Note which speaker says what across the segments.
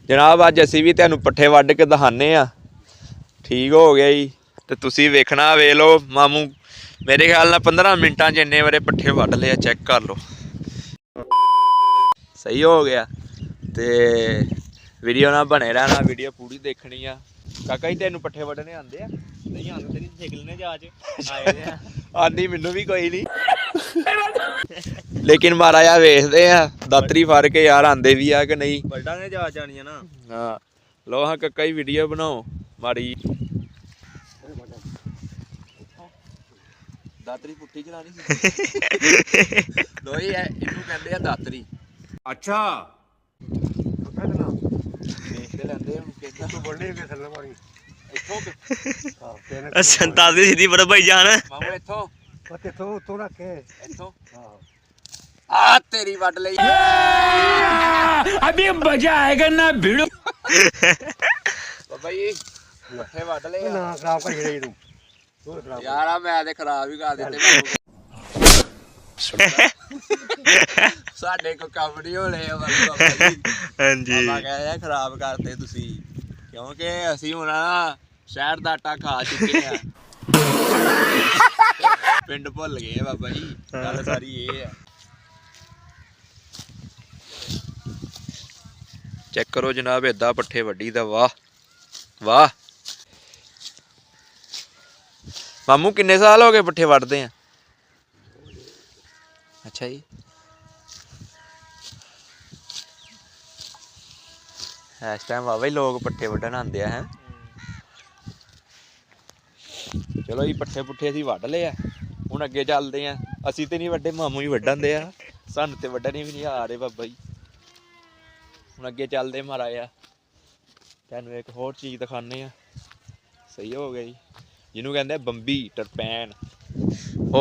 Speaker 1: जनाब अज असी भी तुहानूं पट्ठे वढ के दिखाने आ। ठीक हो गया जी। तो तुसी वेखना वे लो मामू मेरे ख्याल नाल 15 मिनटां च इन्ने बारे पट्ठे वढ लिया। चैक कर लो सही हो गया। तो वीडियो ना बने रहना, वीडियो पूरी देखनी आ। काका जी तेनू पट्ठे वढने आंदे आ?
Speaker 2: नहीं आंदे तेरी सिख लेने जाच आए दे
Speaker 1: आंदी मैनू भी कोई नहीं लेकिन मारा जा वेखदे आ दातरी फड़ के यार आंदे भी आ कि नहीं।
Speaker 2: वड्डांगे जाच आनी ना।
Speaker 1: हाँ लो हाँ काका जी वीडियो बनाओ माड़ी दातरी पुट्ठी चलानी लो जी इनू कहंदे आ दातरी।
Speaker 3: अच्छा
Speaker 1: देखते लेंदे हुण कितना
Speaker 3: तू बोलने के थल्ले मारी इथों हां तेने
Speaker 2: अच्छा तादी सीधी बड़ा भाई जान
Speaker 1: मामू इथों
Speaker 3: पते तो रख के
Speaker 1: इथों
Speaker 3: हां
Speaker 1: आ तेरी वड लई
Speaker 4: अभी मजा आएगा ना भिड़ो
Speaker 1: बाबा जी पट्ठे वड ले
Speaker 3: ना खराब कर छड़े तू तू खराब
Speaker 1: यार आ मैं ते खराब ही कर दित्ते ਸਾਡੇ ਕੋ ਕੰਮ ਨਹੀਂ ਹੋਣੇ ਬਾਬਾ ਜੀ।
Speaker 2: ਹਾਂਜੀ
Speaker 1: ਬਾਬਾ ਕਹਿੰਦੇ ਖਰਾਬ ਕਰਦੇ ਤੁਸੀਂ ਕਿਉਂਕਿ ਅਸੀਂ ਹੁਣ ਨਾ ਸ਼ਹਿਰ ਦਾ ਆਟਾ ਖਾ ਚੁੱਕੇ ਆ ਪਿੰਡ ਭੁੱਲ ਗਏ ਬਾਬਾ ਜੀ। ਗੱਲ ਸਾਰੀ ਇਹ ਆ। ਚੈੱਕ ਕਰੋ ਜਨਾਬ ਏਦਾਂ ਪੱਠੇ ਵੱਢੀ ਦਾ। ਵਾਹ ਵਾਹ ਮਾਮੂ ਕਿੰਨੇ ਸਾਲ ਹੋ ਗਏ ਪੱਠੇ ਵੱਢਦੇ ਆ? अच्छा जी इस टाइम वाह ही लोग पट्ठे वड्ढन आंदे हैं। चलो जी पट्ठे पुट्ठे असीं वड्ढ लए हुण अगे चलदे आ। असीं ते नहीं वड्ढे मामू ही वड्ढन दे आ सानूं ते वड्ढने भी नहीं आ रहे बाबा जी। हुण अगे चलदे महाराज तुहानूं एक होर चीज़ दिखाने आ। सही हो गया जी जिन्हों कहते बंबी टरपैन। ओ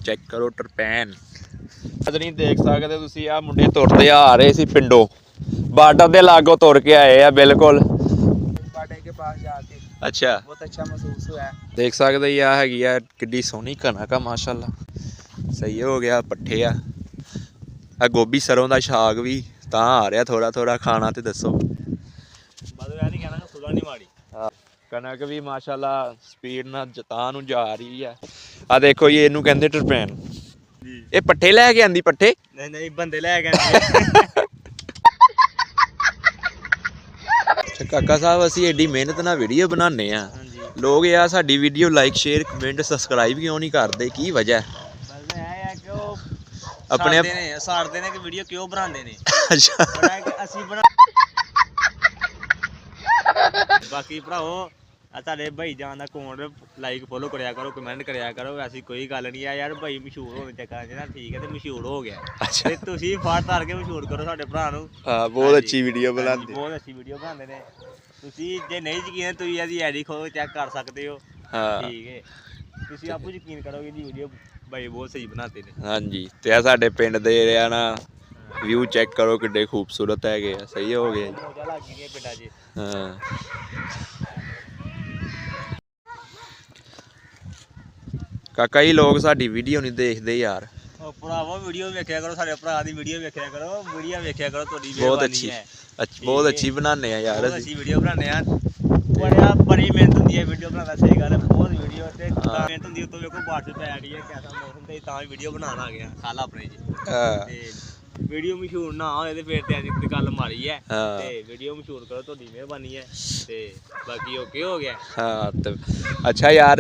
Speaker 1: चेक करो टरपैन नहीं देख सकते तुसीं आ मुंडे तुरते आ रहे सी पिंडों बार्डर दे लागों तुर के आए आ बिल्कुल
Speaker 2: बाटे के पास जाके।
Speaker 1: अच्छा
Speaker 2: बहुत अच्छा महसूस हुआ
Speaker 1: देख सकते ही आ हैगी आ किड्डी सोहनी कनक आ माशाअल्लाह। सही हो गया पट्ठे आ गोभी सरों दा साग भी तां आ रहा थोड़ा थोड़ा खाना ते दसो।
Speaker 2: मतलब यार नहीं कहना खुदा नहीं माड़ी
Speaker 1: कनक भी माशाअल्लाह स्पीड नाल जतां नूं जा रही है। आ देखो ये इनू कहंदे टरपैन। ये पट्ठे लैके आंदी पट्ठे
Speaker 2: नहीं नहीं बंदे ले गए
Speaker 1: काका साहब असी एडी मेहनत नाल वीडियो बनाने आ लोग यार साडी video like share comment subscribe क्यों नहीं करते की वजह
Speaker 2: बस है कि वो
Speaker 1: अपने
Speaker 2: साड़ते ने कि वीडियो क्यों बनाते ने।
Speaker 1: अच्छा
Speaker 2: बड़ा कि ਅਸੀਂ बना बाकी भराओ साढ़े भाई जान का अकाउंट लाइक फॉलो कराया करो कमेंट कराया करो। ऐसी कोई गल नहीं है यार भाई मशहूर होने चक्कर च ना ठीक है तो मशहूर हो गया।
Speaker 1: अच्छा
Speaker 2: ते तुसीं फाड़ तार के मशहूर करो साढ़े भरा नूं।
Speaker 1: हाँ बहुत अच्छी वीडियो बनाते
Speaker 2: बहुत अच्छी वीडियो बनाते ने। तुसीं जे नहीं यकीन तुसीं इहदी आईडी खोल चेक कर सकते हो।
Speaker 1: हाँ
Speaker 2: ठीक है तुसीं आपू यकीन करोगे जी वीडियो भाई बहुत सही बनाते ने।
Speaker 1: हाँ जी ते आ साडे पिंड दे आ ना व्यू चेक करो किड्डे खूबसूरत है गए। सही हो गया जी।
Speaker 2: मौजा लग गई पिंडा च।
Speaker 1: हाँ काका जी लोग साडी वीडियो नहीं देखते यार।
Speaker 2: भरावो वीडियो वेख्या करो साढ़े भरा दी वीडियो वेख्या करो वीडियो वेख्या करो थोड़ी
Speaker 1: बहुत अच्छी बहुत अच्छी बनाने हैं यार।
Speaker 2: बहुत अच्छी वीडियो बनाने हैं बड़ा बड़ी मेहनत होती है वीडियो बनाना। सही गल है बहुत वीडियो ते मेहनत होती है। तो देखो बारिश पै रही है कैसा मौसम ते तां वीडियो बनाना आ गया कल अपने जी ते वीडियो मशहूर ना होए ते फिर ते अज गल मारी है ते वीडियो मशहूर करो थोड़ी मेहरबानी है ते बाकी ओके हो गया।
Speaker 1: हाँ तो अच्छा यार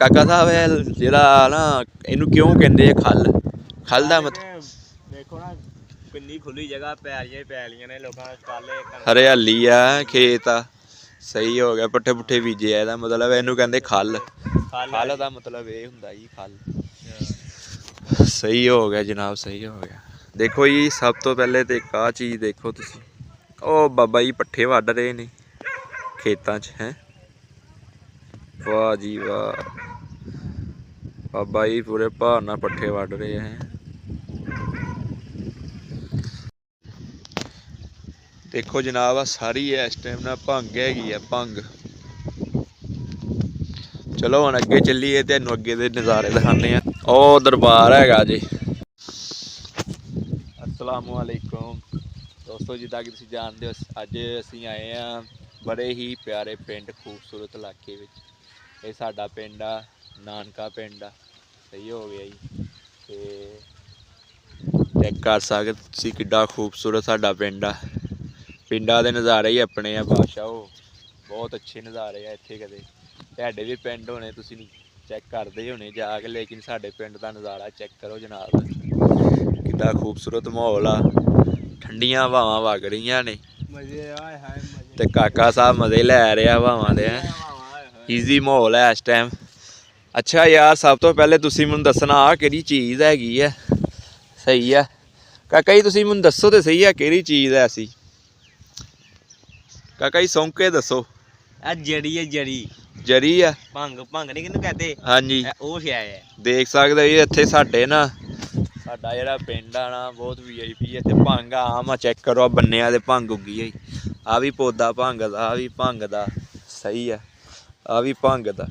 Speaker 1: काका साहब जेड़ा ना इनू क्यों कहते हैं खल खल दा मतलब
Speaker 2: देखो ना किन्नी खुली जगह पैलियां ने लोकां काले
Speaker 1: हरियाली है खेत आ। सही हो गया पट्ठे पुट्ठे बीजे एदा मतलब इनू कहते खल खल दा मतलब ये हुंदा जी खल। सही हो गया जनाब सही हो गया। देखो जी सब तो पहले तो एक आ चीज़ देखो तुसीं ओ बाबा जी पट्ठे वढ रहे ने खेतां च हैं। वाह जी वाह बाबा जी पूरे भार नाल पट्ठे वढ रहे हैं। देखो जनाब आ सारी इस टाइम ना भंग हैगी है भंग। चलो हुण अगे चलीए तुहानूं अगे दे नज़ारे दिखाने आ। ओ दरबार हैगा जी। अस्सलामु अलैकुम दोस्तों ਦੋਸਤੋ, ਜਿੱਦਾਂ ਕਿ ਤੁਸੀਂ ਜਾਣਦੇ ਹੋ, ਅੱਜ ਅਸੀਂ ਆਏ ਆ ਬੜੇ ਹੀ ਪਿਆਰੇ ਪਿੰਡ, ਖੂਬਸੂਰਤ ਇਲਾਕੇ ਵਿੱਚ। ਇਹ ਸਾਡਾ ਪਿੰਡ ਆ, ਨਾਨਕਾ ਪਿੰਡ ਆ। ਸਹੀ ਹੋ ਗਿਆ ਜੀ। ਤੇ ਚੈੱਕ ਕਰ ਸਕਦੇ ਤੁਸੀਂ ਕਿੱਡਾ ਖੂਬਸੂਰਤ ਸਾਡਾ ਪਿੰਡ ਆ। ਪਿੰਡਾਂ ਦੇ ਨਜ਼ਾਰੇ ਹੀ ਆਪਣੇ ਆ ਬਾਦਸ਼ਾਹ, ਉਹ ਬਹੁਤ ਅੱਛੇ ਨਜ਼ਾਰੇ ਆ ਇੱਥੇ। ਕਦੇ ਤੁਹਾਡੇ ਵੀ ਪਿੰਡ ਹੋਣੇ, ਤੁਸੀਂ ਚੈੱਕ ਕਰਦੇ ਹੀ ਹੋਣੇ ਜਾ ਕੇ, ਲੇਕਿਨ ਸਾਡੇ ਪਿੰਡ ਦਾ ਨਜ਼ਾਰਾ ਚੈੱਕ ਕਰੋ ਜਨਾਬ, ਕਿੱਡਾ ਖੂਬਸੂਰਤ ਮਾਹੌਲ ਆ। ਠੰਡੀਆਂ ਹਵਾਵਾਂ ਵਗ ਰਹੀਆਂ ਨੇ
Speaker 2: ਮਜ਼ੇ ਆਏ ਹਾਏ ਮਜ਼ੇ।
Speaker 1: ਤੇ ਕਾਕਾ ਸਾਹਿਬ ਮਜ਼ੇ ਲੈ ਰਿਹਾ ਹਵਾਵਾਂ ਦੇ। ਈਜ਼ੀ ਮਾਹੌਲ ਹੈ ਇਸ ਟਾਈਮ। ਅੱਛਾ ਯਾਰ, ਸਭ ਤੋਂ ਪਹਿਲੇ ਤੁਸੀਂ ਮੈਨੂੰ ਦੱਸਣਾ ਆ ਕਿਹੜੀ ਚੀਜ਼ ਹੈਗੀ ਹੈ। ਸਹੀ ਆ ਕਾਕਾ ਜੀ, ਤੁਸੀਂ ਮੈਨੂੰ ਦੱਸੋ ਤੇ ਸਹੀ ਆ ਕਿਹੜੀ ਚੀਜ਼ ਹੈ। ਅਸੀਂ ਕਾਕਾ ਜੀ ਸੌਂਕ ਕੇ ਦੱਸੋ।
Speaker 2: ਇਹ ਜੜੀ ਹੈ, ਜੜੀ
Speaker 1: ਜਰੀ ਆ।
Speaker 2: ਭੰਗ ਨਹੀਂ ਕਿਹਨੂੰ ਕਹਤੇ?
Speaker 1: ਹਾਂਜੀ,
Speaker 2: ਉਹ ਸ਼ੈ ਹੈ।
Speaker 1: ਦੇਖ ਸਕਦੇ ਜੀ ਇੱਥੇ ਸਾਡੇ ਨਾ, ਸਾਡਾ ਜਿਹੜਾ ਪਿੰਡ ਆ ਨਾ ਬਹੁਤ VIP। ਇੱਥੇ ਭੰਗ ਆਮ ਆ, ਚੈੱਕ ਕਰੋ ਬੰਨਿਆਂ ਦੇ ਭੰਗ ਉੱਗੀ ਹੈ। ਆ ਵੀ ਪੌਦਾ ਭੰਗ ਦਾ, ਆ ਵੀ ਭੰਗ ਦਾ। ਸਹੀ ਆ, ਆ ਵੀ ਭੰਗ ਦਾ,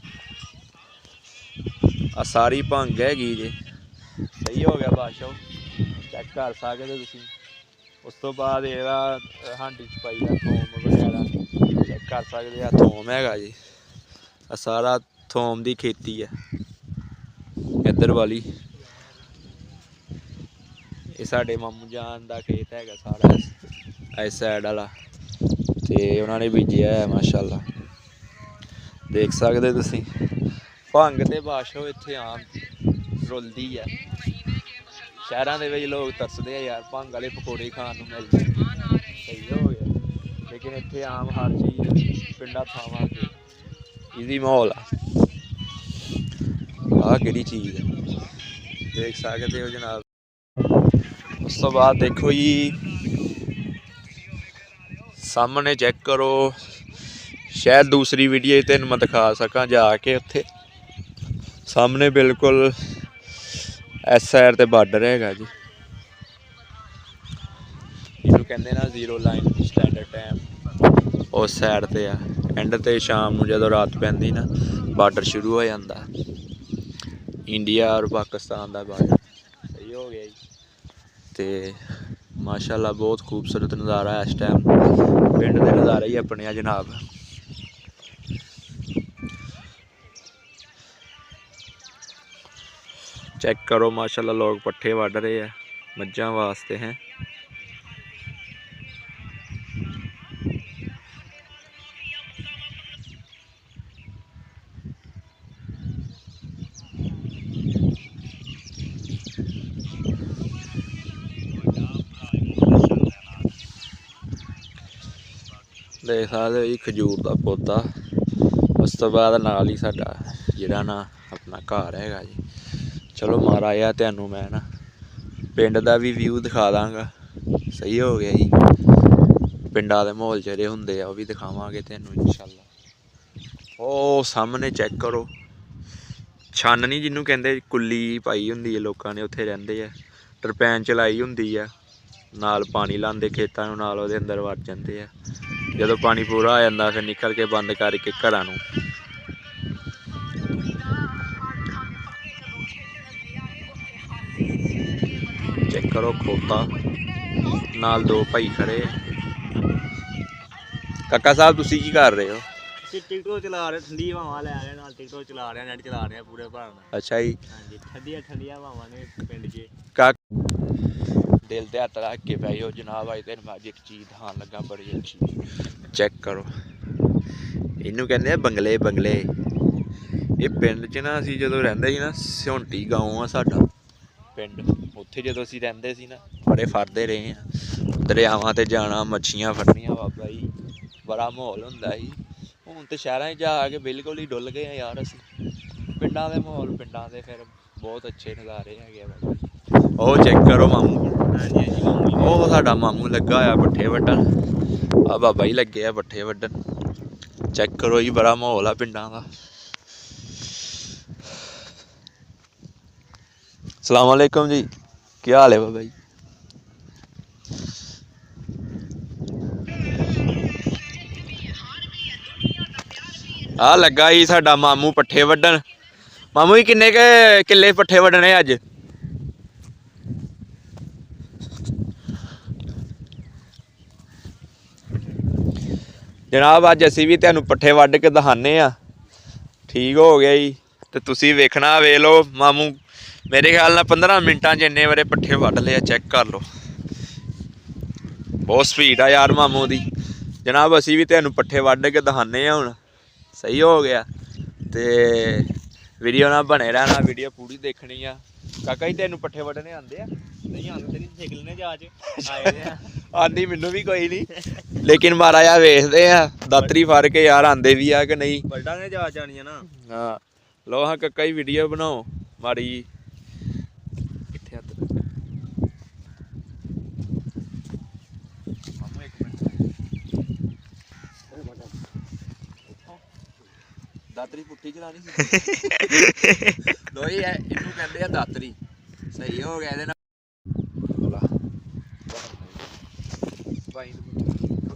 Speaker 1: ਆ ਸਾਰੀ ਭੰਗ ਹੈਗੀ ਜੇ। ਸਹੀ ਹੋ ਗਿਆ ਬਾਦਸ਼ਾਹ, ਚੈੱਕ ਕਰ ਸਕਦੇ ਤੁਸੀਂ। ਉਸ ਤੋਂ ਬਾਅਦ ਇਹਦਾ ਹਾਂਡੀ ਚ ਪਾਈ ਦਾ ਥੋਮ ਵਗੈਰਾ, ਚੈੱਕ ਕਰ ਸਕਦੇ ਆ। ਥੋਮ ਹੈਗਾ ਜੀ, ਆ ਸਾਰਾ ਥੋਮ ਦੀ ਖੇਤੀ ਹੈ ਇੱਧਰ ਵਾਲੀ। ਇਹ ਸਾਡੇ ਮਾਮੂ ਜਾਨ ਦਾ ਖੇਤ ਹੈਗਾ ਸਾਰਾ ਇਸ ਸਾਈਡ ਵਾਲਾ, ਤੇ ਉਹਨਾਂ ਨੇ ਬੀਜਿਆ ਹੈ ਮਾਸ਼ਾਅੱਲਾ, ਦੇਖ ਸਕਦੇ ਤੁਸੀਂ। ਭੰਗ ਤੇ ਬਾਦਸ਼ਾਹ ਇੱਥੇ ਆਮ ਰੁਲਦੀ ਆ। ਸ਼ਹਿਰਾਂ ਦੇ ਵਿੱਚ ਲੋਕ ਤਰਸਦੇ ਆ ਯਾਰ, ਭੰਗ ਵਾਲੇ ਪਕੌੜੇ ਖਾਣ ਨੂੰ ਮਿਲ ਜਾਣ। ਸਹੀ ਹੋ ਗਿਆ, ਲੇਕਿਨ ਇੱਥੇ ਆਮ ਹਰ ਚੀਜ਼ ਪਿੰਡਾਂ ਥਾਵਾਂ ਤੇ ਈਜ਼ੀ ਮਾਹੌਲ ਆ। ਆਹ ਕਿਹੜੀ ਚੀਜ਼ ਹੈ ਦੇਖ ਸਕਦੇ ਹੋ ਜਨਾਬ। ਉਸ ਤੋਂ ਬਾਅਦ ਦੇਖੋ ਜੀ ਸਾਹਮਣੇ, ਚੈੱਕ ਕਰੋ। ਸ਼ਾਇਦ ਦੂਸਰੀ ਵੀਡੀਓ ਤੈਨੂੰ ਮੈਂ ਦਿਖਾ ਸਕਾਂ ਜਾ ਕੇ ਉੱਥੇ ਸਾਹਮਣੇ ਬਿਲਕੁਲ ਇਸ ਸਾਈਡ ਤੇ ਬਾਰਡਰ ਹੈਗਾ ਜੀ। ਇਹਨੂੰ ਕਹਿੰਦੇ ਨਾ 0 ਲਾਈਨ ਸਟੈਂਡਰਡ ਟਾਈਮ, ਉਸ ਸਾਈਡ ਤੇ ਆ। ਐਂਡ ਤੇ ਸ਼ਾਮ ਨੂੰ ਜਦੋਂ ਰਾਤ ਪੈਂਦੀ ਨਾ, ਬਾਰਡਰ ਸ਼ੁਰੂ ਹੋ ਜਾਂਦਾ ਇੰਡੀਆ ਔਰ ਪਾਕਿਸਤਾਨ ਦਾ ਬਾਰਡਰ। ਸਹੀ ਹੋ ਗਿਆ ਜੀ। ਤੇ ਮਾਸ਼ਾਅੱਲਾ ਬਹੁਤ ਖੂਬਸੂਰਤ ਨਜ਼ਾਰਾ ਇਸ ਟਾਈਮ। ਪਿੰਡ ਦੇ ਨਜ਼ਾਰੇ ਹੀ ਆਪਣੇ ਆ ਜਨਾਬ। ਚੈੱਕ ਕਰੋ ਮਾਸ਼ਾਅੱਲਾ, ਲੋਕ ਪੱਠੇ ਵੱਢ ਰਹੇ ਆ ਮੱਝਾਂ ਵਾਸਤੇ ਹੈ। ਦੇਖ ਸਕਦੇ ਹੋ ਜੀ ਖਜੂਰ ਦਾ ਪੌਦਾ। ਉਸ ਤੋਂ ਬਾਅਦ ਨਾਲ ਹੀ ਸਾਡਾ ਜਿਹੜਾ ਨਾ ਆਪਣਾ ਘਰ ਹੈਗਾ ਜੀ। ਚਲੋ ਮਾਰਾ ਆ ਤੁਹਾਨੂੰ ਮੈਂ ਨਾ ਪਿੰਡ ਦਾ ਵੀ ਵਿਊ ਦਿਖਾ ਦਾਂਗਾ। ਸਹੀ ਹੋ ਗਿਆ ਜੀ। ਪਿੰਡਾਂ ਦੇ ਮਾਹੌਲ ਜਿਹੜੇ ਹੁੰਦੇ ਆ ਉਹ ਵੀ ਦਿਖਾਵਾਂਗੇ ਤੁਹਾਨੂੰ ਇਨਸ਼ਾਅੱਲਾ। ਉਹ ਸਾਹਮਣੇ ਚੈੱਕ ਕਰੋ, ਛਾਨਣੀ ਜਿਹਨੂੰ ਕਹਿੰਦੇ, ਕੁੱਲੀ ਪਾਈ ਹੁੰਦੀ ਹੈ ਲੋਕਾਂ ਨੇ, ਉੱਥੇ ਰਹਿੰਦੇ ਆ। ਟਰਪੈਨ ਚਲਾਈ ਹੁੰਦੀ ਆ, ਨਾਲ ਪਾਣੀ ਲਾਉਂਦੇ ਖੇਤਾਂ ਨੂੰ, ਨਾਲ ਉਹਦੇ ਅੰਦਰ ਵੜ ਜਾਂਦੇ ਆ। ਜਦੋਂ ਪਾਣੀ ਪੂਰਾ ਆ ਜਾਂਦਾ ਫਿਰ ਨਿਕਲ ਕੇ ਬੰਦ ਕਰਕੇ ਘਰਾਂ ਨੂੰ। ਚੈੱਕ ਕਰੋ ਖੋਤਾ, ਨਾਲ 2 ਭਾਈ ਖੜੇ। ਕਾਕਾ ਸਾਹਿਬ ਤੁਸੀਂ ਕੀ ਕਰ ਰਹੇ ਹੋ?
Speaker 2: ਟਿਕਟੋਕ ਚਲਾ ਰਹੇ, ਠੰਡੀ ਹਵਾਵਾਂ ਲੈ ਰਹੇ ਨਾਲ। ਟਿਕਟੋਕ ਚਲਾ ਰਹੇ, ਨੈਟ ਚਲਾ ਰਹੇ ਪੂਰੇ ਭਰਾ ਨਾਲ।
Speaker 1: ਅੱਛਾ ਜੀ।
Speaker 2: ਹਾਂਜੀ, ਠੰਡੀਆਂ ਹਵਾਵਾਂ ਨੇ ਪਿੰਡ 'ਚ।
Speaker 1: ਦਿਲ ਤੇ ਹੱਥ ਰੱਖ ਕੇ ਪੈ ਜਾਓ ਜਨਾਬ। ਅੱਜ ਤੈਨੂੰ ਅੱਜ ਇੱਕ ਚੀਜ਼ ਦਿਖਾਉਣ ਲੱਗਾ ਬੜੀ ਅੱਛੀ। ਚੈੱਕ ਕਰੋ, ਇਹਨੂੰ ਕਹਿੰਦੇ ਆ ਬੰਗਲੇ। ਬੰਗਲੇ ਇਹ ਪਿੰਡ 'ਚ ਨਾ ਅਸੀਂ ਜਦੋਂ ਰਹਿੰਦੇ ਸੀ ਨਾ, ਸਿਉਂਟੀ ਗਾਉਂ ਆ ਸਾਡਾ ਪਿੰਡ। ਉੱਥੇ ਜਦੋਂ ਅਸੀਂ ਰਹਿੰਦੇ ਸੀ ਨਾ, ਬੜੇ ਫੜਦੇ ਰਹੇ ਆ। ਦਰਿਆਵਾਂ ਤੇ ਜਾਣਾ, ਮੱਛੀਆਂ ਫੜਨੀਆਂ ਬਾਬਾ ਜੀ, ਬੜਾ ਮਾਹੌਲ ਹੁੰਦਾ ਸੀ। ਹੁਣ ਤੇ ਸ਼ਹਿਰਾਂ 'ਚ ਜਾ ਕੇ ਬਿਲਕੁਲ ਹੀ ਡੁੱਲ ਗਏ ਆ ਯਾਰ ਅਸੀਂ। ਪਿੰਡਾਂ ਦੇ ਮਾਹੌਲ, ਪਿੰਡਾਂ ਦੇ ਫਿਰ ਬਹੁਤ ਅੱਛੇ ਨਜ਼ਾਰੇ ਹੈਗੇ ਆ ਬਾਬਾ ਜੀ। ਉਹ ਚੈੱਕ ਕਰੋ ਮਾਮੂ। ਉਹ ਸਾਡਾ ਮਾਮੂ ਲੱਗਾ ਹੋਇਆ ਪੱਠੇ ਵੱਢਣ। ਆ ਬਾਬਾ ਜੀ ਲੱਗੇ ਆ ਪੱਠੇ ਵੱਢਣ। ਚੈੱਕ ਕਰੋ ਜੀ, ਬੜਾ ਮਾਹੌਲ ਆ ਪਿੰਡਾਂ ਦਾ। ਸਲਾਮ ਵਾਲੇਕੁਮ ਜੀ, ਕੀ ਹਾਲ ਹੈ ਬਾਬਾ ਜੀ? ਆ ਲੱਗਾ ਜੀ ਸਾਡਾ ਮਾਮੂ ਪੱਠੇ ਵੱਢਣ। ਮਾਮੂ ਜੀ ਕਿੰਨੇ ਕੁ ਕਿੱਲੇ ਪੱਠੇ ਵੱਢਣੇ ਅੱਜ? ਜਨਾਬ ਅੱਜ ਅਸੀਂ ਵੀ ਤੁਹਾਨੂੰ ਪੱਠੇ ਵੱਢ ਕੇ ਦਿਖਾਉਂਦੇ ਆ। ਠੀਕ ਹੋ ਗਿਆ ਜੀ। ਤੇ ਤੁਸੀਂ ਵੇਖਣਾ, ਵੇਖ ਲਓ ਮਾਮੂ ਮੇਰੇ ਖਿਆਲ ਨਾਲ 15 ਮਿੰਟਾਂ 'ਚ ਇੰਨੇ ਵਾਰੇ ਪੱਠੇ ਵੱਢ ਲਏ ਆ। ਚੈੱਕ ਕਰ ਲਓ, ਬਹੁਤ ਸਪੀਡ ਆ ਯਾਰ ਮਾਮੂ ਦੀ। ਜਨਾਬ ਅਸੀਂ ਵੀ ਤੁਹਾਨੂੰ ਪੱਠੇ ਵੱਢ ਕੇ ਦਿਖਾਉਂਦੇ ਆ ਹੁਣ। ਸਹੀ ਹੋ ਗਿਆ। ਤੇ ਵੀਡੀਓ ਨਾਲ ਬਣੇ ਰਹਿਣਾ, ਵੀਡੀਓ ਪੂਰੀ ਦੇਖਣੀ ਆ। ਕਾਕਾ ਜੀ ਤੈਨੂੰ ਪੱਠੇ ਵੱਢਣੇ ਆਉਂਦੇ ਆ?
Speaker 2: ਨਹੀਂ ਆਉਂਦੇ ਤੇ ਨਹੀਂ ਸਿੱਖ ਲੈਣੇ ਜਾਚ ਆਏ ਦੇ ਆ।
Speaker 1: ਆਂਦੀ ਮੈਨੂੰ ਵੀ ਕੋਈ ਨਹੀਂ, ਲੇਕਿਨ ਮਾੜਾ ਜਿਹਾ ਵੇਖਦੇ ਆ ਦਾਤਰੀ ਫੜ ਕੇ ਯਾਰ ਆਂਦੇ ਵੀ ਆ ਕਿ ਨਹੀਂ।
Speaker 2: ਵੱਢਾਂਗੇ ਜਾਚ ਆਣੀ ਆ ਨਾ।
Speaker 1: ਹਾਂ ਲੋ ਹਾਂ ਕਾਕਾ ਜੀ ਵੀਡੀਓ ਬਣਾਓ ਮਾੜੀ ਜੀ। ਕਿੱਥੇ ਹੱਥ ਮਾਮੂ ਇੱਕ ਮਿੰਟ ਦਾਤਰੀ ਪੁੱਠੀ ਚਲਾਣੀ ਸੀ। ਲੋਈ ਇਹਨੂੰ ਕਹਿੰਦੇ ਆ ਦਾਤਰੀ। ਸਹੀ ਹੋ ਗਿਆ ਇਹਦੇ ਨਾਲ। ਭਾਈ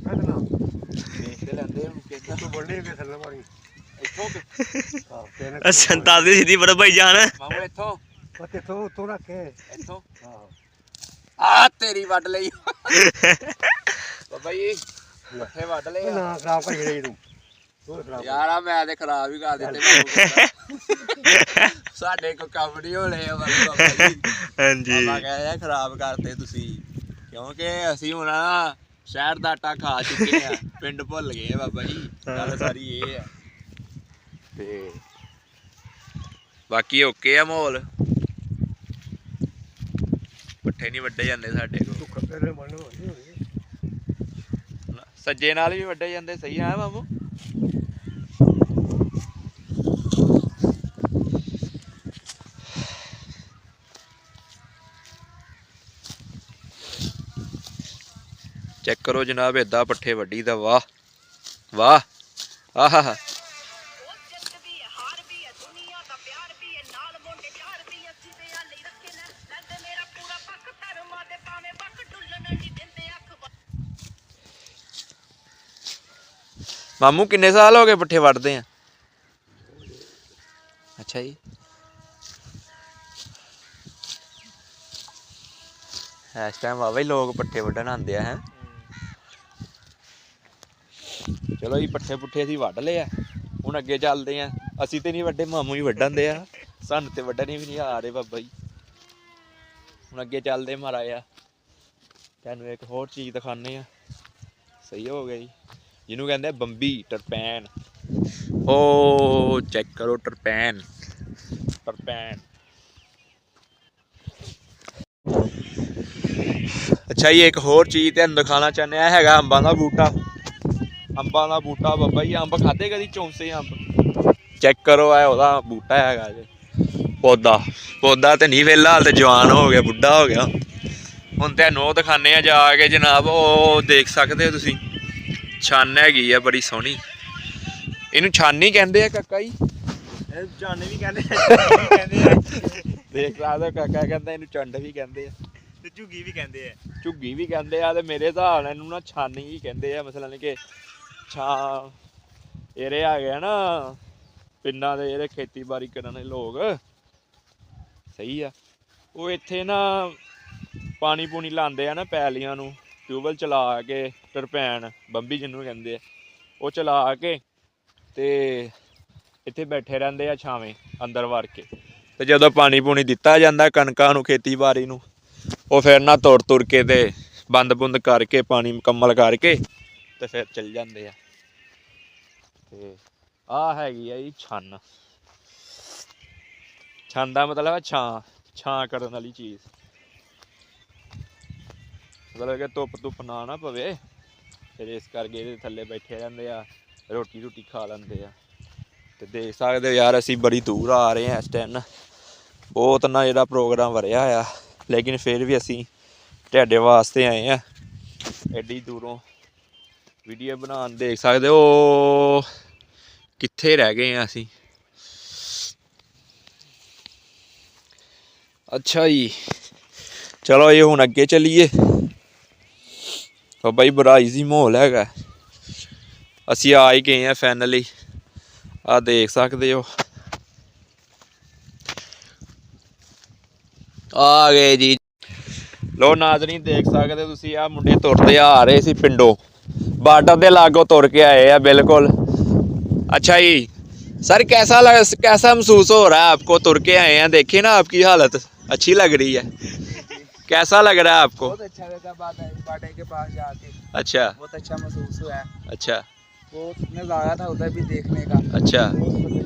Speaker 3: ਕੱਢਣਾ
Speaker 1: ਦੇਖਦੇ ਲੈਂਦੇ ਹੁਣ ਕਿੰਨਾ
Speaker 3: ਤੂੰ ਵੱਡੇ ਕੇ ਥੱਲੇ ਮਾਰੀ
Speaker 1: ਇੱਥੋਂ
Speaker 3: ਹਾਂ ਤੇਨੇ
Speaker 2: ਅੱਛਾ ਤਾਜ਼ੀ ਸਿੱਧੀ ਬੜਾ ਭਾਈ ਜਾਨ।
Speaker 1: ਮਾਮੂ ਇੱਥੋਂ
Speaker 3: ਪੱਤੇ ਤੋਂ ਤੋਂ ਰੱਖ ਕੇ
Speaker 1: ਇੱਥੋਂ
Speaker 3: ਹਾਂ
Speaker 1: ਆ ਤੇਰੀ ਵੱਢ ਲਈ ਬਾਬਾ ਜੀ ਪੱਠੇ ਵੱਢ ਲਏ ਆ।
Speaker 3: ਨਾ ਖਰਾਬ ਕਰ ਜਿਹੜੀ ਤੂੰ ਹੋਰ ਖਰਾਬ
Speaker 1: ਯਾਰ ਆ ਮੈਂ ਤੇ ਖਰਾਬ ਹੀ ਕਰ ਦਿੱਤੇ ਮੈਨੂੰ। ਸਾਡੇ ਕੋ ਕੰਮ ਨਹੀਂ ਹੋਣੇ ਆ ਬਾਬਾ ਜੀ।
Speaker 2: ਹਾਂਜੀ
Speaker 1: ਬਾਬਾ ਕਹਿੰਦੇ ਖਰਾਬ ਕਰਤੇ ਤੁਸੀਂ, ਕਿਉਂਕਿ ਅਸੀਂ ਹੁਣ ਨਾ ਸ਼ਹਿਰ ਦਾ ਆਟਾ ਖਾ ਚੁੱਕੇ ਆ, ਪਿੰਡ ਭੁੱਲ ਗਏ ਆ ਬਾਬਾ ਜੀ। ਗੱਲ ਸਾਰੀ ਇਹ ਆ। ਤੇ ਬਾਕੀ ਓਕੇ ਆ ਮਾਹੌਲ। ਪੱਠੇ ਨਹੀਂ ਵੱਡੇ ਜਾਂਦੇ ਸਾਡੇ ਕੋਲ।
Speaker 3: ਤੂੰ ਕੱਪੜੇ ਮੰਨ ਹੋਣੀ
Speaker 1: ਸੱਜੇ ਨਾਲ ਵੀ ਵੱਡੇ ਜਾਂਦੇ। ਸਹੀ ਆ ਮਾਮੂ। ਚੈੱਕ ਕਰੋ ਜਨਾਬ, ਏਦਾਂ ਪੱਠੇ ਵੱਢੀ ਦਾ। ਵਾਹ ਵਾਹ ਆਹਾ। ਮਾਮੂ ਕਿੰਨੇ ਸਾਲ ਹੋ ਗਏ ਪੱਠੇ ਵੱਢਦੇ ਆ? ਅੱਛਾ ਜੀ। ਇਸ ਟਾਈਮ ਵਾਵਾ ਹੀ ਲੋਕ ਪੱਠੇ ਵੱਢਣ ਆਉਂਦੇ ਆ ਹੈ। ਚਲੋ ਜੀ ਪੱਠੇ ਪੁੱਠੇ ਅਸੀਂ ਵੱਢ ਲਏ ਆ। ਹੁਣ ਅੱਗੇ ਚੱਲਦੇ ਆ। ਅਸੀਂ ਤੇ ਨਹੀਂ ਵੱਡੇ, ਮਾਮੂ ਹੀ ਵੱਢਣ ਦੇ ਆ। ਸਾਨੂੰ ਤੇ ਵੱਢਣੇ ਵੀ ਨਹੀਂ ਆ ਰਹੇ ਬਾਬਾ ਜੀ। ਹੁਣ ਅੱਗੇ ਚੱਲਦੇ ਮਹਾਰਾਜ ਆ। ਤੁਹਾਨੂੰ ਇੱਕ ਹੋਰ ਚੀਜ਼ ਦਿਖਾਉਂਦੇ ਆ। ਸਹੀ ਹੋ ਗਿਆ ਜੀ। ਜਿਹਨੂੰ ਕਹਿੰਦੇ ਬੰਬੀ ਟਰਪੈਨ। ਓ ਚੈੱਕ ਕਰੋ ਟਰਪੈਨ। ਟਰਪੈਨ ਅੱਛਾ ਜੀ ਇੱਕ ਹੋਰ ਚੀਜ਼ ਤੁਹਾਨੂੰ ਦਿਖਾਉਣਾ ਚਾਹੁੰਦੇ ਆ। ਹੈਗਾ ਅੰਬਾਂ ਦਾ ਬੂਟਾ। ਅੰਬਾਂ ਦਾ ਬੂਟਾ ਬਾਬਾ ਜੀ। ਅੰਬ ਖਾਧੇ ਕਦੀ? ਚੌਂਸੇ ਅੰਬ ਚੈੱਕ ਕਰੋ। ਆ ਉਹਦਾ ਬੂਟਾ ਹੈਗਾ ਜੀ। ਪੌਦਾ ਤੇ ਨਹੀਂ ਵੇਲਾ, ਹਾਲ ਤੇ ਜਵਾਨ ਹੋ ਗਿਆ, ਬੁੱਢਾ ਹੋ ਗਿਆ। ਹੁਣ ਤੁਹਾਨੂੰ ਉਹ ਦਿਖਾਉਂਦੇ ਆ ਜਾ ਕੇ ਜਨਾਬ। ਉਹ ਦੇਖ ਸਕਦੇ ਹੋ ਤੁਸੀਂ, ਛਾਨ ਹੈਗੀ ਆ ਬੜੀ ਸੋਹਣੀ। ਇਹਨੂੰ ਛਾਨੀ ਕਹਿੰਦੇ ਆ ਕਾਕਾ ਜੀ।
Speaker 2: ਇਹ ਜਾਨੇ ਵੀ ਕਹਿੰਦੇ ਆ।
Speaker 1: ਦੇਖ ਸਕਦੇ ਹੋ ਕਾਕਾ ਕਹਿੰਦਾ ਇਹਨੂੰ ਚੰਡ ਵੀ ਕਹਿੰਦੇ ਆ
Speaker 2: ਤੇ ਝੁੱਗੀ ਵੀ ਕਹਿੰਦੇ ਆ।
Speaker 1: ਝੁੱਗੀ ਵੀ ਕਹਿੰਦੇ ਆ। ਤੇ ਮੇਰੇ ਹਿਸਾਬ ਨਾਲ ਇਹਨੂੰ ਨਾ ਛਾਨੀ ਹੀ ਕਹਿੰਦੇ ਆ। ਮਸਲਾ ਨਹੀਂ ਕਿ ਛਾਂ ਇਹਦੇ ਆ ਗਏ ਨਾ ਪਿੰਡਾਂ ਦੇ ਜਿਹੜੇ ਖੇਤੀਬਾੜੀ ਕਰਨ ਵਾਲੇ ਲੋਕ। ਸਹੀ ਆ। ਉਹ ਇੱਥੇ ਨਾ ਪਾਣੀ ਪੂਣੀ ਲਾਉਂਦੇ ਆ ਨਾ ਪੈਲੀਆਂ ਨੂੰ, ਟਿਊਬਵੈੱਲ ਚਲਾ ਕੇ। ਟਰਪੈਨ ਬੰਬੀ ਜਿਹਨੂੰ ਕਹਿੰਦੇ ਆ, ਉਹ ਚਲਾ ਕੇ ਤੇ ਇੱਥੇ ਬੈਠੇ ਰਹਿੰਦੇ ਆ ਛਾਵੇਂ ਅੰਦਰ ਵੜ ਕੇ। ਤੇ ਜਦੋਂ ਪਾਣੀ ਪੂਣੀ ਦਿੱਤਾ ਜਾਂਦਾ ਕਣਕਾਂ ਨੂੰ, ਖੇਤੀਬਾੜੀ ਨੂੰ, ਉਹ ਫਿਰ ਨਾ ਤੁਰ ਕੇ ਤੇ ਬੰਦ ਬੁੰਦ ਕਰਕੇ ਪਾਣੀ ਮੁਕੰਮਲ ਕਰਕੇ ਤੇ ਫਿਰ ਚੱਲ ਜਾਂਦੇ ਆ। ਤੇ ਆਹ ਹੈਗੀ ਆ ਜੀ ਛੰਨ। ਛੰਨ ਦਾ ਮਤਲਬ ਹੈ ਛਾਂ ਕਰਨ ਵਾਲੀ ਚੀਜ਼। ਮਤਲਬ ਕਿ ਧੁੱਪ ਨਾ ਪਵੇ, ਫਿਰ ਇਸ ਕਰਕੇ ਇਹਦੇ ਥੱਲੇ ਬੈਠੇ ਰਹਿੰਦੇ ਆ, ਰੋਟੀ ਰੂਟੀ ਖਾ ਲੈਂਦੇ ਆ। ਤੇ ਦੇਖ ਸਕਦੇ ਹੋ ਯਾਰ ਅਸੀਂ ਬੜੀ ਦੂਰ ਆ ਰਹੇ ਹਾਂ ਇਸ ਟਾਈਮ। ਬਹੁਤ ਨਾ ਜਿਹੜਾ ਪ੍ਰੋਗਰਾਮ ਵਰਿਆ ਆ, ਲੇਕਿਨ ਫਿਰ ਵੀ ਅਸੀਂ ਤੁਹਾਡੇ ਵਾਸਤੇ ਆਏ ਆ ਐਡੀ ਦੂਰੋਂ ਵੀਡੀਓ ਬਣਾਉਣ। ਦੇਖ ਸਕਦੇ ਹੋ ਕਿੱਥੇ ਰਹਿ ਗਏ ਆ ਅਸੀਂ। ਅੱਛਾ ਜੀ ਚਲੋ ਇਹ ਹੁਣ ਅੱਗੇ ਚੱਲੀਏ। ਬਾਬਾ ਜੀ ਬੜਾ ਈਜ਼ੀ ਮਾਹੌਲ ਹੈਗਾ। ਅਸੀਂ ਆ ਹੀ ਗਏ ਆ ਫਾਈਨਲੀ। ਆਹ ਦੇਖ ਸਕਦੇ ਹੋ ਆ ਗਏ ਜੀ। ਲੋ ਨਾਜ਼ਰੀਨ ਦੇਖ ਸਕਦੇ ਤੁਸੀਂ, ਆਹ ਮੁੰਡੇ ਤੁਰਦੇ ਆ ਰਹੇ ਸੀ ਪਿੰਡੋਂ। ਬਾਰਡਰ ਦੇ ਲਾਗੋਂ ਤੁਰ ਕੇ ਆए हैं बिल्कुल। अच्छा जी सर, कैसा महसूस हो रहा है आपको? तुर के आए हैं, देखिए ना आपकी हालत अच्छी लग रही है, कैसा लग रहा है आपको?
Speaker 3: बहुत अच्छा लगा बाटे के पास जाके,
Speaker 1: अच्छा
Speaker 3: बहुत अच्छा महसूस हुआ है।
Speaker 1: अच्छा
Speaker 3: बहुत नज़ारा था उधर भी देखने का।
Speaker 1: अच्छा,
Speaker 3: बहुत बढ़िया।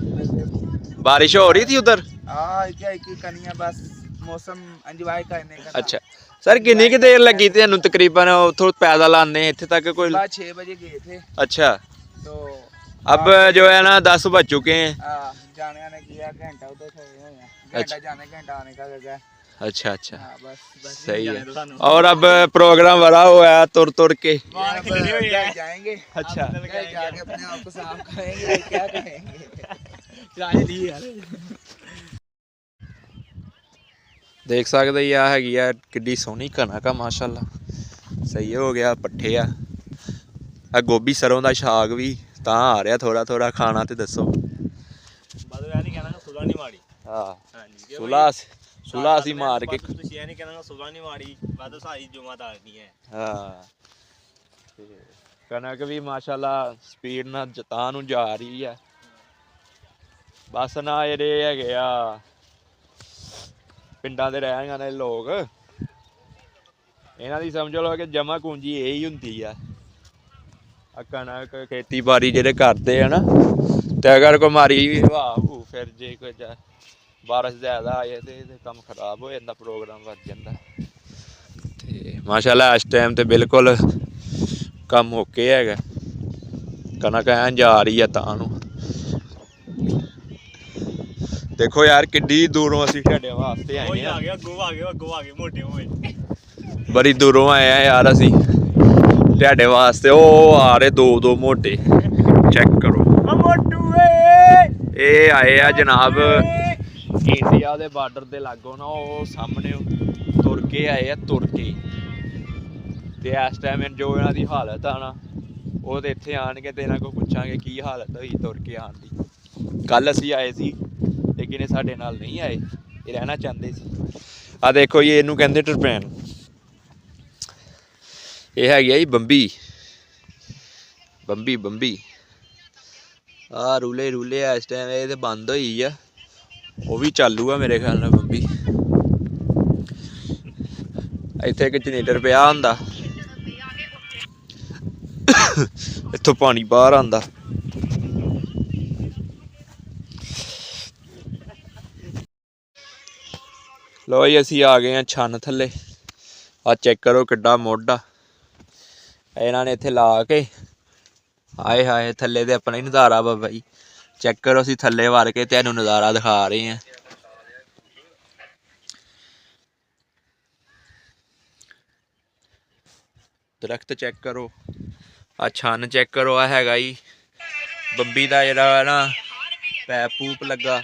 Speaker 1: बारिश हो रही थी उधर?
Speaker 3: हाँ, क्या कनिया बस मौसम एंजॉय करने का था।
Speaker 1: अच्छा सर, कितनी की देर लगी थी तेन तकरीबन उतो पैदल आने इत्थे तक कोई?
Speaker 3: सुबह 6 बजे गए थे।
Speaker 1: अच्छा,
Speaker 3: तो
Speaker 1: अब जो है ना 10 बज चुके हैं।
Speaker 3: जाने आने किया, घंटा उधर थे, घंटा जाने घंटा आने का लगा।
Speaker 1: अच्छा अच्छा,
Speaker 3: हाँ, बस
Speaker 1: सही है। और अब प्रोग्राम भरा हुआ है तुर तुर के।
Speaker 3: अब घर जाएंगे।
Speaker 1: अच्छा,
Speaker 3: घर जाके अपने आप को साफ करेंगे, क्या करेंगे।
Speaker 1: देख सकते ही आ हैगी आ किड्डी सोहनी कनक आ माशाअल्लाह, सही हो गया। पट्ठे आ गोभी सरों का साग भी ਤਾਂ ਆ ਰਿਹਾ ਥੋੜਾ ਥੋੜਾ ਖਾਣਾ ਤੇ ਦੱਸੋ।
Speaker 2: ਬਸ ਇਹ ਨਹੀਂ ਕਹਿਣਾ ਸੁਲਾ ਨਹੀਂ ਮਾੜੀ।
Speaker 1: ਹਾਂ
Speaker 2: ਹਾਂਜੀ,
Speaker 1: ਸੁਲਾ ਅਸੀਂ ਮਾਰ ਕੇ।
Speaker 2: ਤੁਸੀਂ ਇਹ ਨਹੀਂ ਕਹਿਣਾ ਸੁਲਾ ਨਹੀਂ ਮਾੜੀ, ਬਸ ਸਾਰੀ ਜੁਮਾਦਾਰ ਨਹੀਂ ਹੈ।
Speaker 1: ਹਾਂ, ਕਣਕ ਵੀ ਮਾਸ਼ਾਅੱਲਾ ਸਪੀਡ ਨਾਲ ਜਤਾਂ ਨੂੰ ਜਾ ਰਹੀ ਹੈ। ਬਸ ਨਾ ਜਿਹੜੇ ਹੈਗੇ ਆ ਪਿੰਡਾਂ ਦੇ ਰਹਿਣ ਵਾਲੇ ਲੋਕ, ਇਹਨਾਂ ਦੀ ਸਮਝ ਲਓ ਕਿ ਜਮਾ ਪੂੰਜੀ ਇਹ ਹੀ ਹੁੰਦੀ ਆ। ਕਣਕ ਖੇਤੀਬਾੜੀ ਜਿਹੜੇ ਕਰਦੇ ਆ ਨਾ, ਤੇ ਅਗਰ ਕੋਈ ਮਾਰੀ ਵੀ ਹਵਾ ਹੂ ਫਿਰ ਜੇ ਕੋਈ ਬਾਰਿਸ਼ ਜ਼ਿਆਦਾ ਆਏ ਤੇ ਕੰਮ ਖਰਾਬ ਹੋ ਜਾਂਦਾ, ਪ੍ਰੋਗਰਾਮ ਵੱਜ ਜਾਂਦਾ। ਤੇ ਮਾਸ਼ਾਅੱਲਾ ਇਸ ਟਾਈਮ ਤੇ ਬਿਲਕੁਲ ਕੰਮ ਓਕੇ ਹੈਗਾ, ਕਣਕ ਐਂ ਜਾ ਰਹੀ ਆ ਤਾਂ ਨੂੰ। ਦੇਖੋ ਯਾਰ ਕਿੱਡੀ ਦੂਰੋਂ ਅਸੀਂ ਤੁਹਾਡੇ ਵਾਸਤੇ ਆਏ ਆ।
Speaker 2: ਅੱਗੋਂ ਆ ਗਏ ਮੋਟੇ ਹੋਏ।
Speaker 1: ਬੜੀ ਦੂਰੋਂ ਆਏ ਆ ਯਾਰ ਅਸੀਂ ਤੁਹਾਡੇ ਵਾਸਤੇ। ਉਹ ਆ ਰਹੇ ਦੋ ਮੋਟੇ, ਚੈੱਕ ਕਰੋ। ਇਹ ਆਏ ਆ ਜਨਾਬ ਇੰਡੀਆ ਦੇ ਬਾਰਡਰ ਦੇ ਲਾਗੋਂ ਨਾ, ਉਹ ਸਾਹਮਣੇ ਤੁਰ ਕੇ ਆਏ ਆ, ਤੁਰ ਕੇ। ਤੇ ਇਸ ਟਾਈਮ ਜੋ ਇਹਨਾਂ ਦੀ ਹਾਲਤ ਆ ਨਾ, ਉਹ ਤੇ ਇੱਥੇ ਆਣਗੇ ਤੇ ਇਹਨਾਂ ਕੋਲ ਪੁੱਛਾਂਗੇ ਕੀ ਹਾਲਤ ਹੋਈ ਤੁਰ ਕੇ ਆਉਣ ਦੀ। ਕੱਲ ਅਸੀਂ ਆਏ ਸੀ ਲੇਕਿਨ ਇਹ ਸਾਡੇ ਨਾਲ ਨਹੀਂ ਆਏ, ਇਹ ਰਹਿਣਾ ਚਾਹੁੰਦੇ ਸੀ। ਆ ਦੇਖੋ ਜੀ, ਇਹਨੂੰ ਕਹਿੰਦੇ ਟਰਪੈਨ। ਇਹ ਹੈਗੀ ਆ ਜੀ ਬੰਬੀ। ਆ ਰੂਲੇ ਆ ਇਸ ਟਾਈਮ, ਇਹ ਤੇ ਬੰਦ ਹੋਈ ਆ, ਉਹ ਵੀ ਚਾਲੂ ਆ ਮੇਰੇ ਖਿਆਲ ਨਾਲ ਬੰਬੀ। ਇੱਥੇ ਇੱਕ ਜਨਰੇਟਰ ਪਿਆ ਹੁੰਦਾ, ਇੱਥੋਂ ਪਾਣੀ ਬਾਹਰ ਆਉਂਦਾ। ਲੋ ਜੀ ਅਸੀਂ ਆ ਗਏ ਆ ਛੰਨ ਥੱਲੇ। ਆ ਚੈੱਕ ਕਰੋ ਕਿੱਡਾ ਮੋਢਾ ਇਹਨਾਂ ਨੇ ਇੱਥੇ ਲਾ ਕੇ। ਆਏ ਹਾਏ ਥੱਲੇ ਤੇ ਆਪਣਾ ਹੀ ਨਜ਼ਾਰਾ ਬਾਬਾ ਜੀ, ਚੈੱਕ ਕਰੋ। ਅਸੀਂ ਥੱਲੇ ਵੜ ਕੇ ਤੁਹਾਨੂੰ ਨਜ਼ਾਰਾ ਦਿਖਾ ਰਹੇ ਹਾਂ। ਦਰਖਤ ਚੈੱਕ ਕਰੋ, ਆ ਛੰਨ ਚੈੱਕ ਕਰੋ। ਆ ਹੈਗਾ ਜੀ ਬੰਬੀ ਦਾ ਜਿਹੜਾ ਨਾ ਪੈਪ ਪੂਪ ਲੱਗਾ।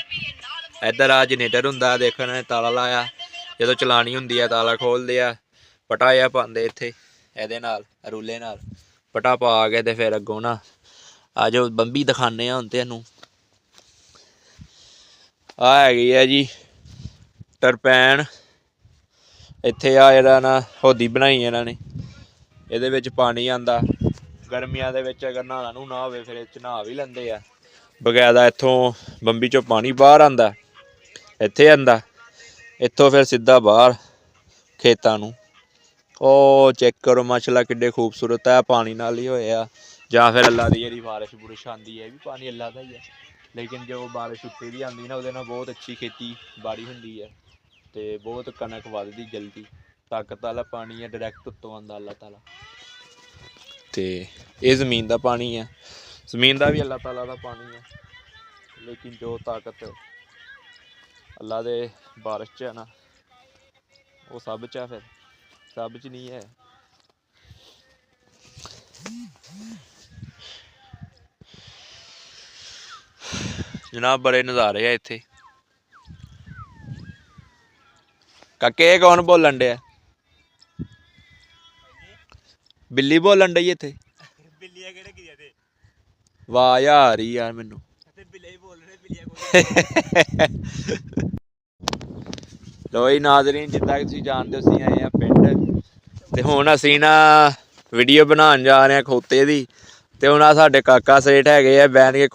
Speaker 1: ਇੱਧਰ ਆ ਜਨਰੇਟਰ ਹੁੰਦਾ, ਦੇਖੋ ਇਹਨਾਂ ਨੇ ਤਾਲਾ ਲਾਇਆ। ਜਦੋਂ ਚਲਾਣੀ ਹੁੰਦੀ ਆ ਤਾਲਾ ਖੋਲਦੇ ਆ, ਪਟਾ ਜਿਹਾ ਪਾਉਂਦੇ ਇੱਥੇ ਇਹਦੇ ਨਾਲ, ਰੂਲੇ ਨਾਲ ਪਟਾ ਪਾ ਕੇ ਤੇ ਫਿਰ ਅੱਗੋਂ ਨਾ ਆ ਜੋ ਬੰਬੀ ਦਿਖਾਉਂਦੇ ਆ ਹੁਣ ਤੁਹਾਨੂੰ। ਆ ਹੈਗੀ ਆ ਜੀ ਟਰਪੈਨ। ਇੱਥੇ ਆ ਜਿਹੜਾ ਨਾ ਹੋਦੀ ਬਣਾਈ ਇਹਨਾਂ ਨੇ, ਇਹਦੇ ਵਿੱਚ ਪਾਣੀ ਆਉਂਦਾ। ਗਰਮੀਆਂ ਦੇ ਵਿੱਚ ਅਗਰ ਨਹਾਉਣਾ ਨੂੰ ਨਾ ਹੋਵੇ ਫਿਰ ਇਹ 'ਚ ਨਹਾ ਵੀ ਲੈਂਦੇ ਆ ਬਕਾਇਦਾ। ਇੱਥੋਂ ਬੰਬੀ 'ਚੋਂ ਪਾਣੀ ਬਾਹਰ ਆਉਂਦਾ, ਇੱਥੇ ਆਉਂਦਾ, ਇੱਥੋਂ ਫਿਰ ਸਿੱਧਾ ਬਾਹਰ ਖੇਤਾਂ ਨੂੰ। ਉਹ ਚੈੱਕ ਕਰੋ ਮਾਸ਼ਾਅੱਲਾ ਕਿੱਡੇ ਖੂਬਸੂਰਤ ਹੈ, ਪਾਣੀ ਨਾਲ ਹੀ ਹੋਏ ਆ। ਜਾਂ ਫਿਰ ਅੱਲਾ ਦੀ ਜਿਹੜੀ ਬਾਰਿਸ਼ ਬੁਰਿਸ਼ ਆਉਂਦੀ ਹੈ, ਇਹ ਵੀ ਪਾਣੀ ਅੱਲਾ ਦਾ ਹੀ ਹੈ। ਲੇਕਿਨ ਜੋ ਬਾਰਿਸ਼ ਉੱਤੇ ਦੀ ਆਉਂਦੀ ਨਾ, ਉਹਦੇ ਨਾਲ ਬਹੁਤ ਅੱਛੀ ਖੇਤੀਬਾੜੀ ਹੁੰਦੀ ਹੈ ਤੇ ਬਹੁਤ ਕਣਕ ਵੱਧਦੀ ਜਲਦੀ। ਤਾਕਤ ਵਾਲਾ ਪਾਣੀ ਹੈ, ਡਾਇਰੈਕਟ ਉੱਤੋਂ ਆਉਂਦਾ ਅੱਲਾ ਤਾਲਾ। ਤੇ ਇਹ ਜ਼ਮੀਨ ਦਾ ਪਾਣੀ ਹੈ, ਜ਼ਮੀਨ ਦਾ ਵੀ ਅੱਲਾ ਤਾਲਾ ਦਾ ਪਾਣੀ ਹੈ। ਲੇਕਿਨ ਜੋ ਤਾਕਤ ਅੱਲਾ ਦੇ ਬਾਰਿਸ਼ 'ਚ ਹੈ ਨਾ, ਉਹ ਸਭ 'ਚ ਹੈ, ਫਿਰ ਸਭ 'ਚ ਨਹੀਂ ਹੈ। ਜਨਾਬ ਬੜੇ ਨਜ਼ਾਰੇ ਆ ਇੱਥੇ। ਕਾਕੇ ਕੌਣ ਬੋਲਣ ਡਿਆ? ਬਿੱਲੀ ਬੋਲਣ ਡਈ ਇੱਥੇ?
Speaker 2: ਬਿੱਲੀਆਂ ਕਿਹੜੇ ਕੀਆਂ ਤੇ
Speaker 1: ਆਵਾਜ਼ ਆ ਰਹੀ ਯਾਰ ਮੈਨੂੰ।
Speaker 2: ਤੇ ਬਿੱਲੇ ਹੀ ਬੋਲ ਰਹੇ, ਬਿੱਲੀਆਂ ਕੋਲ।
Speaker 1: ਲੋ ਜੀ ਨਾਜ਼ਰੀਨ, ਜਿੱਦਾਂ ਕਿ ਤੁਸੀਂ ਜਾਣਦੇ ਹੋ ਅਸੀਂ ਆਏ ਆ ਪਿੰਡ, ਤੇ ਹੁਣ ਅਸੀਂ ਨਾ ਵੀਡੀਓ ਬਣਾਉਣ ਜਾ ਰਹੇ ਆ ਖੋਤੇ ਦੀ ਤੇ ਉਹਨਾਂ ਸਾਡੇ ਕਾਕਾ ਸੇਠ ਹੈਗੇ ਆ ਬੈਠ ਕੇ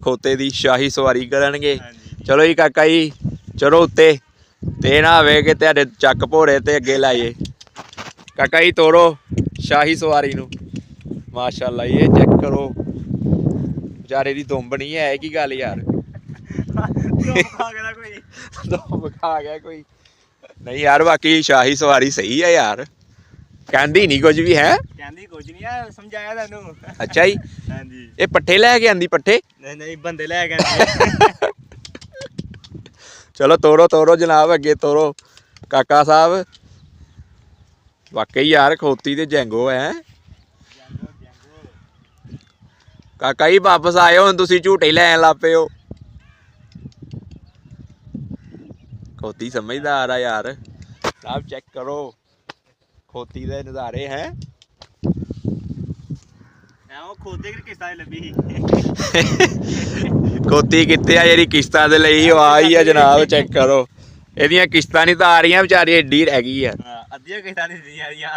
Speaker 1: ਖੋਤੇ ਦੀ ਸ਼ਾਹੀ ਸਵਾਰੀ ਕਰਨਗੇ। ਚਲੋ ਜੀ ਕਾਕਾ ਜੀ ਚਲੋ ਉੱਤੇ ਤੇ ਨਾ ਹੋਵੇ ਕਿ ਤੁਹਾਡੇ ਚੱਕ ਭੋਰੇ ਤੇ ਅੱਗੇ ਲਾਈਏ। ਕਾਕਾ ਜੀ ਤੋਰੋ ਸ਼ਾਹੀ ਸਵਾਰੀ ਨੂੰ। ਮਾਸ਼ਾਅੱਲਾ ਇਹ ਚੈੱਕ ਕਰੋ ਵਿਚਾਰੇ ਦੀ ਦੁੰਬ ਨਹੀਂ ਹੈ ਕੀ ਗੱਲ ਯਾਰ ਦੁੰਬ ਖਾ ਗਿਆ ਕੋਈ ਨਹੀਂ ਯਾਰ ਬਾਕੀ ਸ਼ਾਹੀ ਸਵਾਰੀ ਸਹੀ ਹੈ ਯਾਰ ਕਹਿੰਦੀ ਨਹੀਂ ਕੁਝ ਵੀ ਹੈ
Speaker 2: ਕਹਿੰਦੀ ਕੁਝ ਨਹੀਂ ਆ ਸਮਝਾਇਆ ਤੈਨੂੰ।
Speaker 1: ਅੱਛਾ ਜੀ
Speaker 2: ਹਾਂਜੀ
Speaker 1: ਇਹ ਪੱਠੇ ਲੈ ਕੇ ਆਂਦੀ ਪੱਠੇ
Speaker 2: ਨਹੀਂ ਬੰਦੇ ਲੈ ਕੇ ਆਂਦੇ।
Speaker 1: ਚਲੋ ਤੋਰੋ ਜਨਾਬ ਅੱਗੇ ਤੋਰੋ ਕਾਕਾ ਸਾਹਿਬ। ਵਾਕਈ ਯਾਰ ਖੋਤੀ ਤੇ ਜੈਂਗੋ ਹੈ ਕਾਕਾ ਜੀ ਵਾਪਸ ਆਇਓ ਹੁਣ ਤੁਸੀਂ ਝੂਟੇ ਲੈਣ ਲੱਗ ਪਏ ਹੋ। ਖੋਤੀ ਸਮਝਦਾਰ ਆ ਯਾਰ ਸਾਹਿਬ ਚੈੱਕ ਕਰੋ ਖੋਤੀ ਦੇ ਨਜ਼ਾਰੇ ਹੈ।
Speaker 2: ਉਹ ਖੋਤੇ ਕਿ ਕਿਸ਼ਤਾਂ ਲੱਭੀ ਸੀ
Speaker 1: ਖੋਤੀ ਕਿੱਥੇ ਆ ਜਿਹੜੀ ਕਿਸ਼ਤਾਂ ਦੇ ਲਈ ਉਹ ਆ ਹੀ ਆ ਜਨਾਬ ਚੈੱਕ ਕਰੋ ਇਹਦੀਆਂ ਕਿਸ਼ਤਾਂ ਨਹੀਂ ਤਾਂ ਆ ਰਹੀਆਂ ਵਿਚਾਰੀ ਏਡੀ ਰਹਿ ਗਈ ਆ
Speaker 2: ਅੱਧੀਆਂ ਕਿਸ਼ਤਾਂ ਨਹੀਂ ਦਿੱਤੀਆਂ।